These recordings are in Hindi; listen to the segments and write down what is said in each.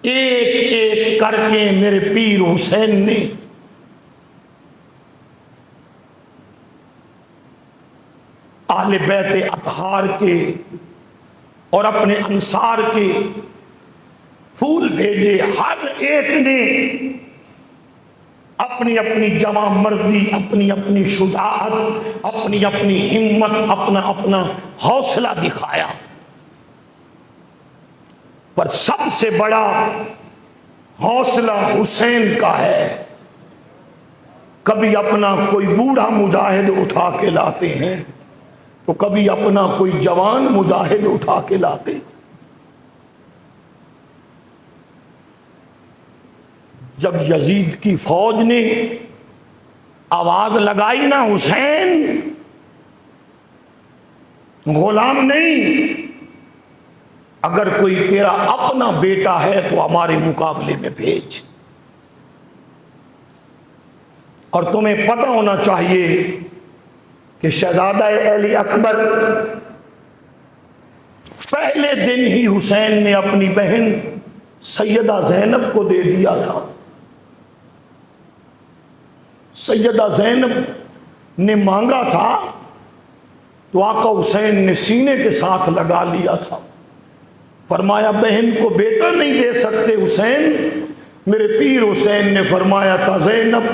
एक एक करके मेरे पीर हुसैन ने आले बैत अतहार के और अपने अंसार के फूल भेजे। हर एक ने अपनी अपनी जवां मर्दी, अपनी अपनी शुजाअत, अपनी अपनी हिम्मत, अपना अपना हौसला दिखाया। पर सबसे बड़ा हौसला हुसैन का है। कभी अपना कोई बूढ़ा मुजाहिद उठा के लाते हैं तो कभी अपना कोई जवान मुजाहिद उठा के लाते। जब यजीद की फौज ने आवाज लगाई ना, हुसैन गुलाम नहीं, अगर कोई तेरा अपना बेटा है तो हमारे मुकाबले में भेज। और तुम्हें पता होना चाहिए कि शहजादा अली अकबर पहले दिन ही हुसैन ने अपनी बहन सैयदा ज़ैनब को दे दिया था। सैयदा ज़ैनब ने मांगा था तो आका हुसैन ने सीने के साथ लगा लिया था। फरमाया बहन को बेटा नहीं दे सकते हुसैन। मेरे पीर हुसैन ने फरमाया था ज़ैनब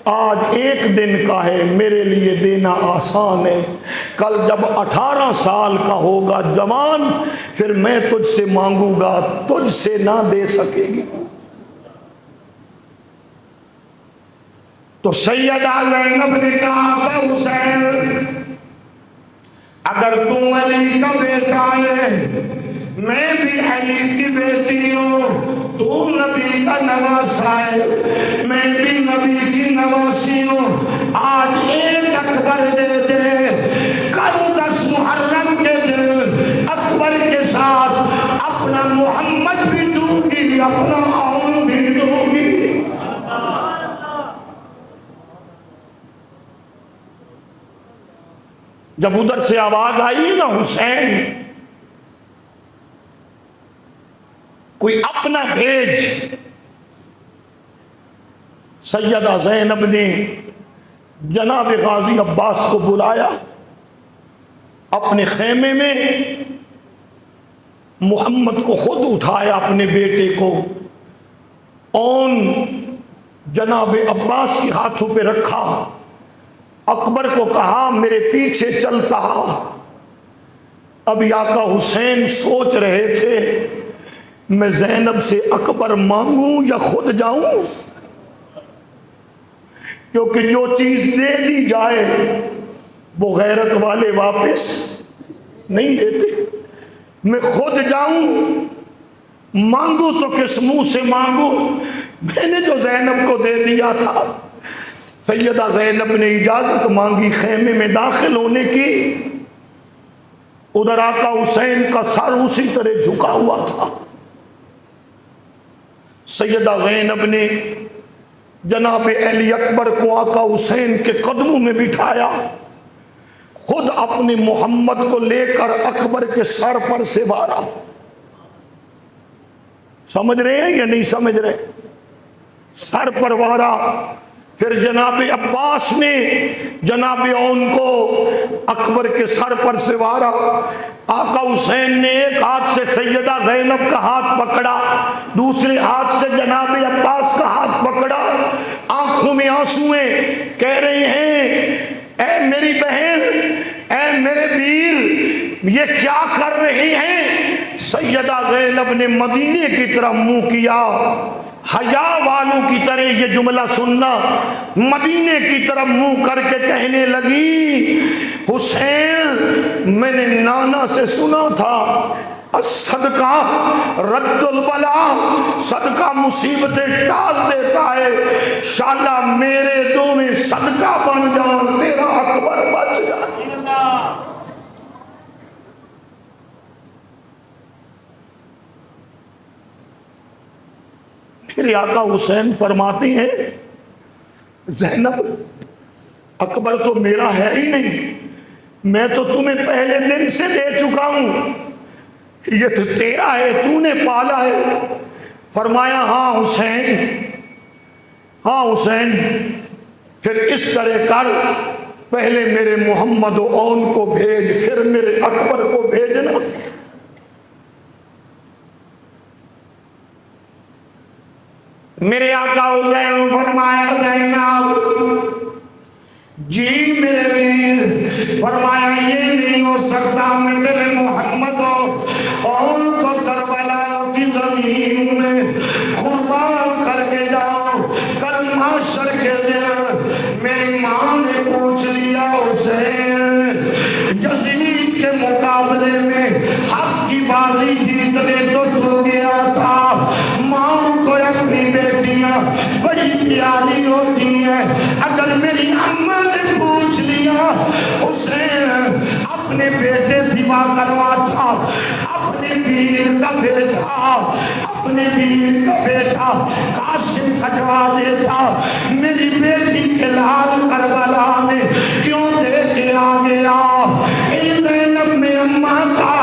आज एक दिन का है, मेरे लिए देना आसान है। कल जब 18 साल का होगा जवान, फिर मैं तुझसे मांगूंगा, तुझसे ना दे सकेगी। तो सैयदा ज़ैनब ने कहा हुसैन अगर तू अली का बेटा है, मैं भी अली की बेटी हूँ, तू नबी का नवासा है, मैं भी नबी की नवासी हूँ। आज एक अकबर दे दे, कल 10 मुहर्रम के दिन अकबर के साथ अपना मोहम्मद भी दूंगी, अपना आम भी दूंगी। जब उधर से आवाज आई ना हुसैन कोई अपना भेज, सैयदा ज़ैनब ने जनाब गाजी अब्बास को बुलाया अपने खेमे में, मोहम्मद को खुद उठाया अपने बेटे को, और जनाब अब्बास के हाथों पे रखा। अकबर को कहा मेरे पीछे चलता। अभी आका हुसैन सोच रहे थे मैं ज़ैनब से अकबर मांगूं या खुद जाऊं, क्योंकि जो चीज दे दी जाए वो गैरत वाले वापस नहीं देते। मैं खुद जाऊं, मांगू तो किस मुंह से मांगू? मैंने जो ज़ैनब को दे दिया था। सैयदा ज़ैनब ने इजाजत मांगी खेमे में दाखिल होने की। उधर आका हुसैन का सर उसी तरह झुका हुआ था। सैयदा ज़ैनब ने जनाब अली अकबर को आका हुसैन के कदमों में बिठाया, खुद अपने मोहम्मद को लेकर अकबर के सर पर से वारा। समझ रहे हैं या नहीं समझ रहे? सर पर वारा। फिर जनाब अब्बास ने जनाब उनको अकबर के सर पर से वारा। आका हुसैन ने एक हाथ से सैयदा ज़ैनब का हाथ पकड़ा, दूसरे हाथ से जनाब अब्बास का हाथ पकड़ा। आंखों में आंसू हैं, कह रहे हैं ऐ मेरी बहन, ऐ मेरे वीर, ये क्या कर रही हैं? सैयदा ज़ैनब ने मदीने की तरफ मुंह किया। हया वालों की तरह ये जुमला सुनना, मदीने की तरफ मुंह करके कहने लगी हुसैन मैंने नाना से सुना था सदका रद्दुल बला, सदका मुसीबतें टाल देता है। शाला मेरे दो में सदका बन जाओ, तेरा अकबर बच जाए। फिर आका हुसैन फरमाते हैं ज़ैनब अकबर तो मेरा है ही नहीं, मैं तो तुम्हें पहले दिन से दे चुका हूं, ये तो तेरा है, तूने पाला है। फरमाया हाँ हुसैन, हाँ हुसैन, फिर इस तरह कर, पहले मेरे मोहम्मद ओन को भेज, फिर मेरे अकबर को भेजना। मेरे आका हुसैन फरमाया ज़ैनब जी मेरे वीर, फरमाया ये नहीं हो सकता, मैं मेरे मोहम्मद और को करबला की जमीन में कुर्बान करके जाओ। कल माशर के दिन मेरी माँ ने पूछ लिया हुसैन, यजीद के मुकाबले में हक की बाजी जीतने तो हो गया था, माँ को अपनी बेटियां बड़ी प्यारी होती है, अगर मेरी अम्मा ने पूछ लिया हुसैन अपने बेटे दिवा करवा था, अपने वीर का बेटा, अपने वीर का बेटा कासिम कटवा देता, मेरी बेटी के लाल करबला में क्यों लेके आ गया? ज़ैनब में अम्मा का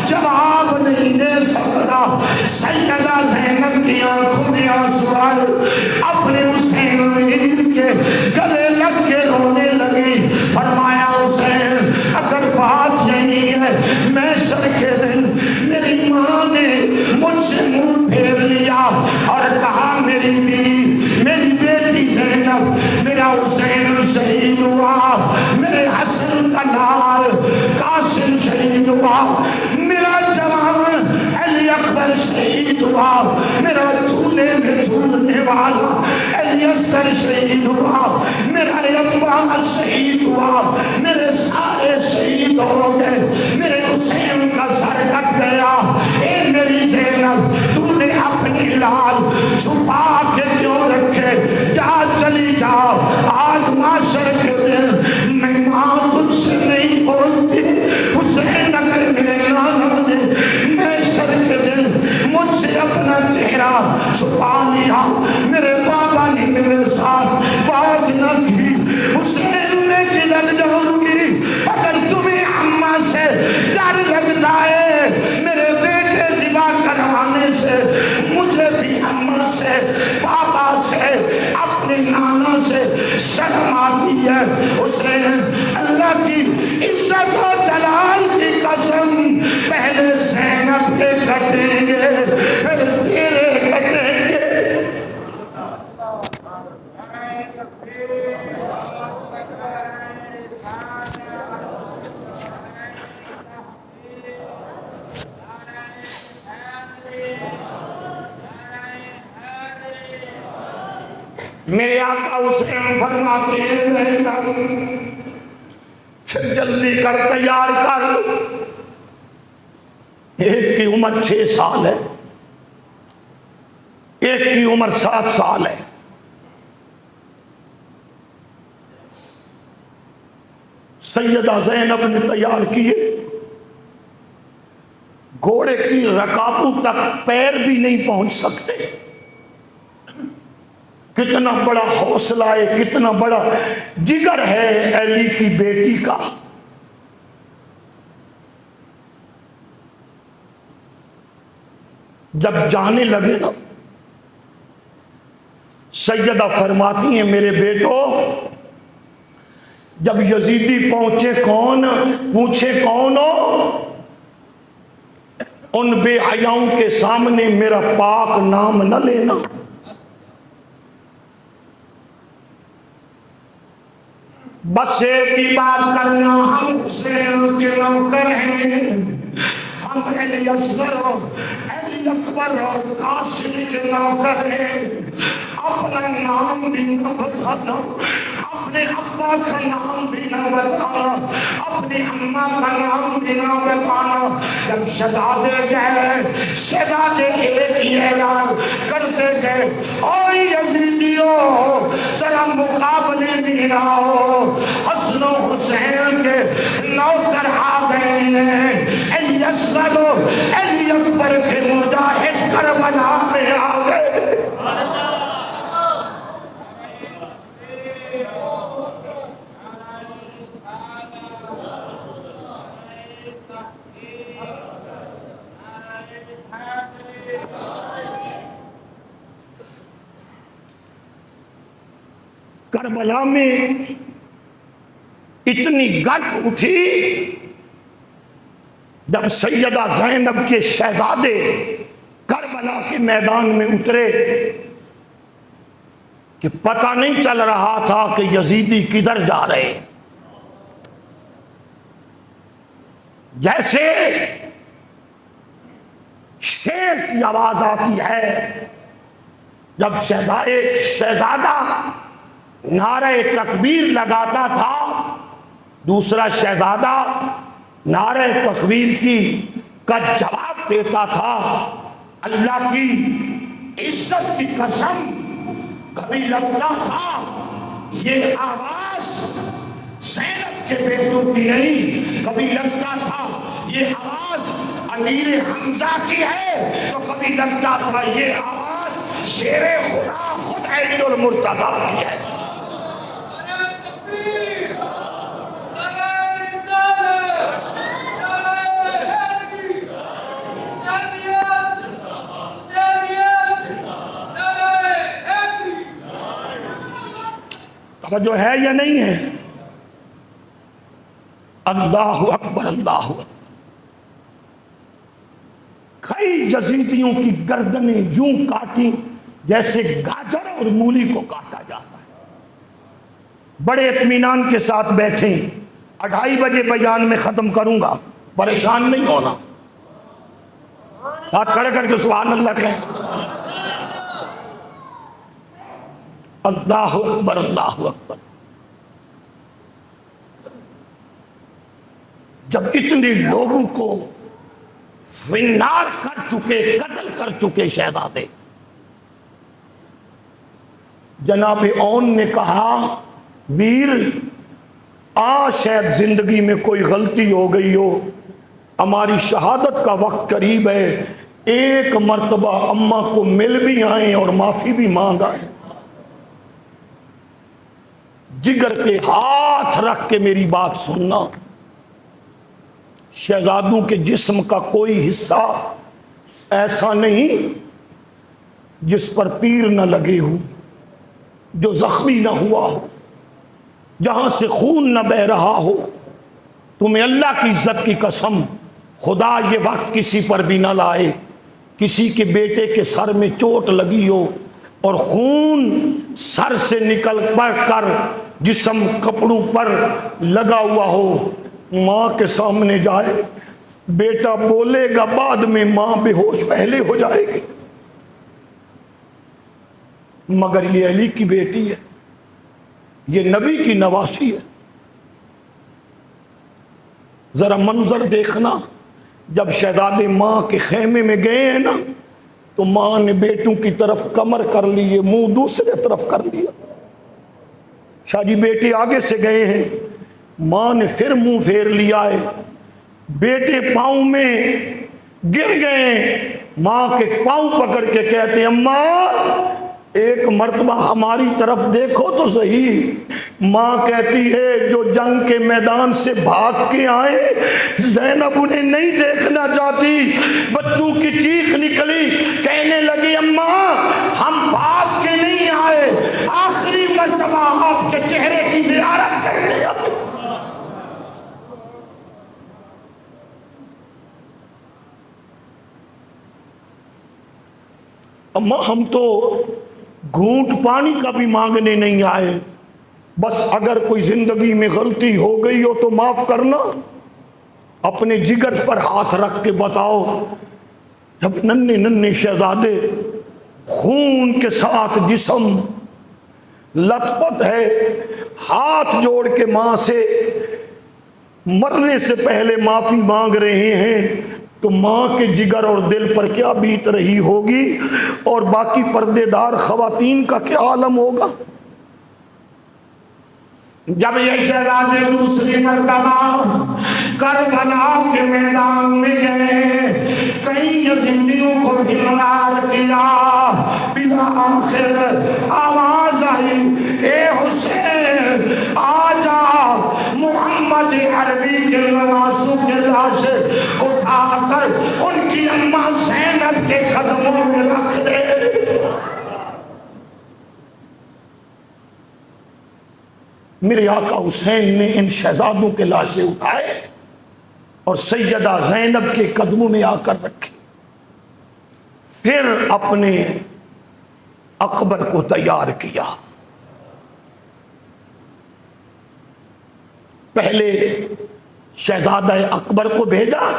जवाब नहीं दे सकता। सैयदा ज़ैनब की आंखों में आंसू आए, अपने हुसैन वीर के गले लग के रोने लगी। फरमाया हुसैन अगर बात यही है, मैं सर के दिन मेरी माँ ने मुझसे मुंह फेर लिया और कहा मेरी बेटी ज़ैनब, मेरा हुसैन शहीद हुआ, मेरे हसन का लाल कासिम शहीद हुआ, मेरा जवान अली अकबर शहीद हुआ, मेरा झूले में झूलने वाला अली असगर शहीद हुआ, मेरा अब्बास शहीद हुआ, मेरे सारे शहीद हो गए, मेरे हुसैन का सर कट गया। ए मेरी ज़ैनब, तूने अपनी लाल छुपा के क्यों रखे? जा चली जाओ, आज माशर के दिन मैं माँ तुझसे नहीं बोलती। हुसैन अगर मेरे नाना ने मैं सर के दिन मुझसे अपना चेहरा छुपा लिया, मेरे बाबा ने मेरे साथ बात न की, हुसैन मैं किधर जाऊंगी? अगर तुम्हें अम्मा से डर लगता है मेरे बेटे जिबा करवाने से, मुझे भी अम्मा से, पापा से, अपने नाना से शर्म आती है। हुसैन अल्लाह की इज्जत और जलाल की कसम, पहले ज़ैनब के कटेंगे फिर तेरे कटेंगे। मेरे आका हुसैन फरमाते हैं फिर जल्दी कर, तैयार कर। एक की उम्र 6 साल है, एक की उम्र 7 साल है। सैयदा ज़ैनब ने तैयार किए, घोड़े की रकाबों तक पैर भी नहीं पहुंच सकते। कितना बड़ा हौसला है, कितना बड़ा जिगर है अली की बेटी का। जब जाने लगे ना, सैयदा फरमाती हैं मेरे बेटो, जब यजीदी पहुंचे कौन पूछे कौन हो, उन बेहयाओं के सामने मेरा पाक नाम न लेना। बस एक ही बात करना, हम हुसैन के नौकर हैं, हम अली असगर अली अकबर और कासिम के नौकर हैं। अपना नाम भी न बताना, अपने अब्बा का नाम भी न बताना, अपनी अम्मा का नाम भी न बताना। जब शहजादे गए, शहजादे एक ही ऐलान करते गए, और यजीदियों जरा मुकाबले में आओ, हसन हुसैन के नौकर आ गए हैं। अली असगर अली अकबर के मुजाहिद करबला में आ गए। करबला में इतनी गर्द उठी जब सैयदा ज़ैनब के शहजादे करबला के मैदान में उतरे कि पता नहीं चल रहा था कि यजीदी किधर जा रहे हैं। जैसे शेर की आवाज आती है जब शहजादा नारे तकबीर लगाता था, दूसरा शहजादा नारे तकबीर का जवाब देता था। अल्लाह की इज्जत की कसम, कभी लगता था ये आवाज ज़ैनब के बेटों की नहीं, कभी लगता था ये आवाज अमीर हमजा की है, तो कभी लगता था ये आवाज शेरे खुदा खुद अलीउल मुर्तज़ा की है। जो है या नहीं है? अल्लाह अकबर अल्लाह अकबर। कई यजीदियों की गर्दनें यूं काटी जैसे गाजर और मूली को काटा जाता है। बड़े इत्मीनान के साथ बैठे, 2:30 बजे बयान में खत्म करूंगा, परेशान नहीं होना। हाथ खड़े करके सुभान अल्लाह कहें। अल्लाह अकबर अल्लाह अकबर। जब इतने लोगों को फिन्नार कर चुके, कत्ल कर चुके शहजादे, जनाब औन ने कहा, वीर शायद जिंदगी में कोई गलती हो गई हो, हमारी शहादत का वक्त करीब है, एक मर्तबा अम्मा को मिल भी आए और माफी भी मांग आए। जिगर पे हाथ रख के मेरी बात सुनना, शहजादों के जिस्म का कोई हिस्सा ऐसा नहीं जिस पर तीर न लगे हो, जो जख्मी न हुआ हो, जहां से खून न बह रहा हो। तुम्हें अल्लाह की इज्जत की कसम, खुदा ये वक्त किसी पर भी न लाए, किसी के बेटे के सर में चोट लगी हो और खून सर से निकल कर जिस्म कपड़ों पर लगा हुआ हो, माँ के सामने जाए, बेटा बोलेगा बाद में, माँ बेहोश पहले हो जाएगी। मगर ये अली की बेटी है, ये नबी की नवासी है। जरा मंजर देखना, जब शहजादे माँ के खेमे में गए हैं ना, तो माँ ने बेटों की तरफ कमर कर ली है, मुंह दूसरे तरफ कर लिया। शादी बेटे आगे से गए हैं, माँ ने फिर मुंह फेर लिया है, बेटे पाँव में गिर गए, माँ के पाँव पकड़ के कहते, अम्मा एक मर्तबा हमारी तरफ देखो तो सही। माँ कहती है, जो जंग के मैदान से भाग के आए, ज़ैनब उन्हें नहीं देखना चाहती। बच्चों की चीख निकली, कहने लगी, अम्मा हम भाग के नहीं आए, आखिरी मर्तबा आपके चेहरे की ज़ियारत करने आए। अम्मा हम तो घूंट पानी का भी मांगने नहीं आए, बस अगर कोई जिंदगी में गलती हो गई हो तो माफ करना। अपने जिगर पर हाथ रख के बताओ, जब नन्हे नन्हे शहजादे खून के साथ जिस्म लथपथ है, हाथ जोड़ के मां से मरने से पहले माफी मांग रहे हैं, तो माँ के जिगर और दिल पर क्या बीत रही होगी, और बाकी पर्देदार खवातीन का क्या आलम होगा। जब ये शहजादे दूसरी मर्तबा करबला के मैदान में गए, कई यजीदियों को गिरफ्तार किया, बिना आखिर आवाज आई, ए हुसैन आजा। मोहम्मद अरबी के नवासों के लाश उठाकर उनकी अम्मा ज़ैनब के कदमों में रख दे। मेरे आका हुसैन ने इन शहजादों के लाशें उठाए और सैयदा ज़ैनब के कदमों में आकर रखी। फिर अपने अकबर को तैयार किया। पहले शहजादा अकबर को भेजा,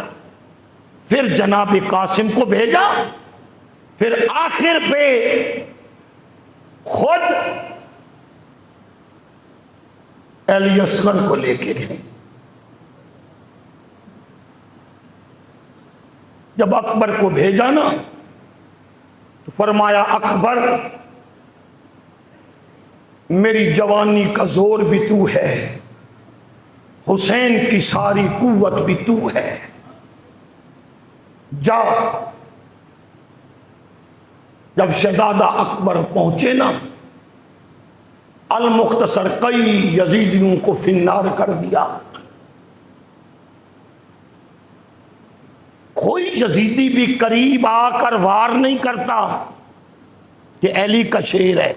फिर जनाब कासिम को भेजा, फिर आखिर पे खुद अली असगर को लेके गए। जब अकबर को भेजा ना तो फरमाया, अकबर मेरी जवानी का जोर भी तू है, हुसैन की सारी कुव्वत भी तू है, जा। जब शहजादा अकबर पहुंचे ना, अल मुख्तसर कई यजीदियों को फिन्नार कर दिया। कोई यजीदी भी करीब आकर वार नहीं करता कि अली का शेर है।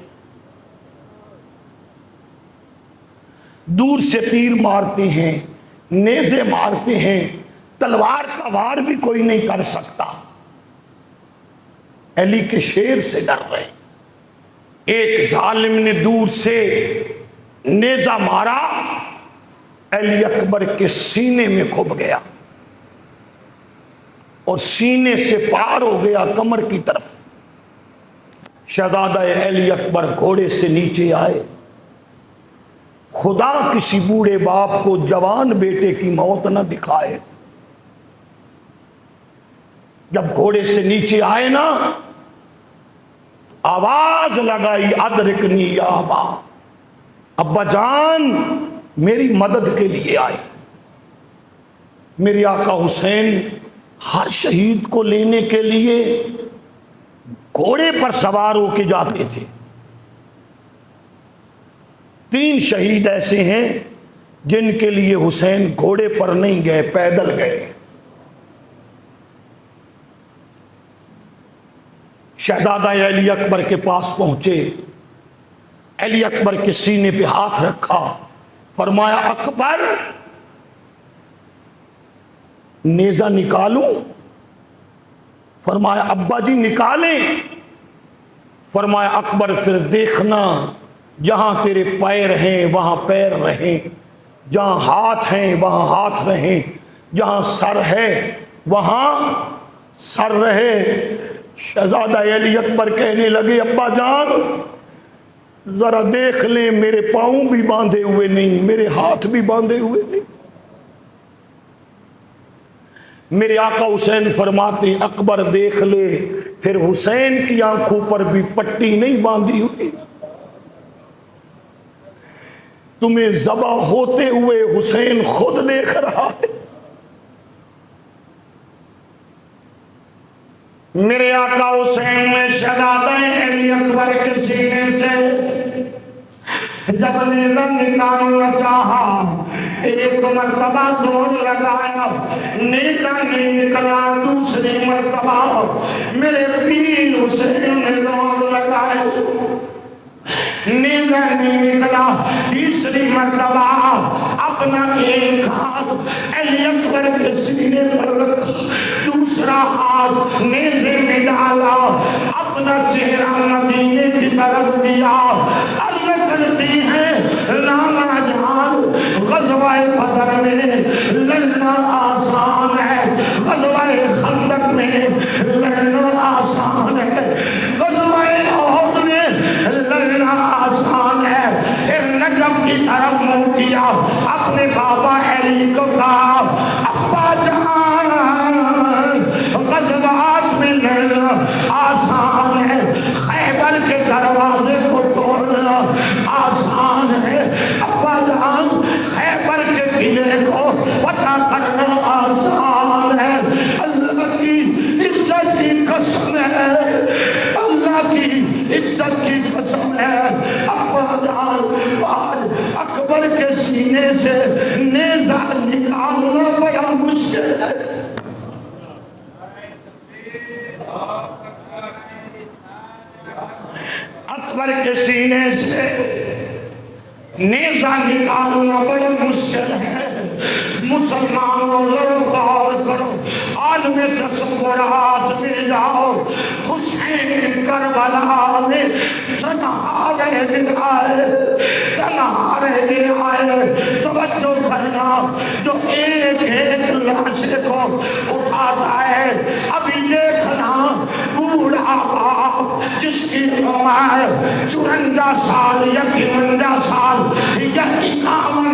दूर से तीर मारते हैं, नेज़े मारते हैं, तलवार का वार भी कोई नहीं कर सकता। अली के शेर से डर रहे। एक जालिम ने दूर से नेज़ा मारा, अली अकबर के सीने में खुब गया और सीने से पार हो गया कमर की तरफ। शहजादा अली अकबर घोड़े से नीचे आए। खुदा किसी बूढ़े बाप को जवान बेटे की मौत न दिखाए। जब घोड़े से नीचे आए ना, आवाज लगाई, अदरिकनी या अबा, अब्बा जान मेरी मदद के लिए आए। मेरे आका हुसैन हर शहीद को लेने के लिए घोड़े पर सवार होके जाते थे। 3 शहीद ऐसे हैं जिनके लिए हुसैन घोड़े पर नहीं गए, पैदल गए। शहजादा अली अकबर के पास पहुंचे, अली अकबर के सीने पे हाथ रखा, फरमाया, अकबर नेज़ा निकालूं? फरमाया, अब्बा जी निकालें। फरमाया, अकबर फिर देखना, जहां तेरे पैर हैं वहां पैर रहें, जहां हाथ हैं वहां हाथ रहें, जहां सर है वहां सर रहे। शहजादा अली अकबर कहने लगे, अब्बा जान जरा देख ले, मेरे पाँव भी बांधे हुए नहीं, मेरे हाथ भी बांधे हुए नहीं। मेरे आका हुसैन फरमाते, अकबर देख ले, फिर हुसैन की आंखों पर भी पट्टी नहीं बांधी हुई। तुम्हें ज़बा होते हुए हुसैन खुद देख रहा है। मेरे आका हुसैन ने शहजादा अली अकबर के सीने से जब नेज़ा निकालना चाहा, एक मर्तबा दौड़ लगाया, नेज़ा नहीं निकला। दूसरी मर्तबा मेरे पीर हुसैन ने दौड़ लगाया, नेज़ा नहीं निकला। तीसरी मर्तबा अपना एक हाथ अली अकबर के सीने पर रखा, दूसरा हाथ नेज़े में डाला, अपना चेहरा मदीने की तरफ दिया। अर्ज़ करती है, नाना जान ग़ज़वा-ए बदर में लड़ना आसान है, ग़ज़वा-ए खंदक में लड़ना आसान है, ग़ज़वा-ए उहद में लड़ना आसान है। फिर नजफ की तरफ मुंह किया, अपने बाबा अली को कहा, अब्बा जान ग़ज़वात में लड़ना आसान है, खैबर के दरवाजे को तोड़ना आसान है। अब्बा जान खैबर के किले को फतह करना आसान है। अल्लाह की इज्जत की कसम है, अल्लाह की इज्जत की कसम है। अब्बा जान आज अकबर के सीने से नेज़ा निकालना बड़ा मुश्किल है। अकबर के सीने से नेजा निकालना बड़ा मुश्किल है। मुसलमानों जरा गौर करो, आज में तस्वुरात में जाओ, हुसैन करबला में तन्हा रह गया है। तवज्जो करना, जो एक एक लाशे को उठाता है, अभी देखना बूढ़ा बाप जिसकी उम्र 54 साल या 53 साल या 51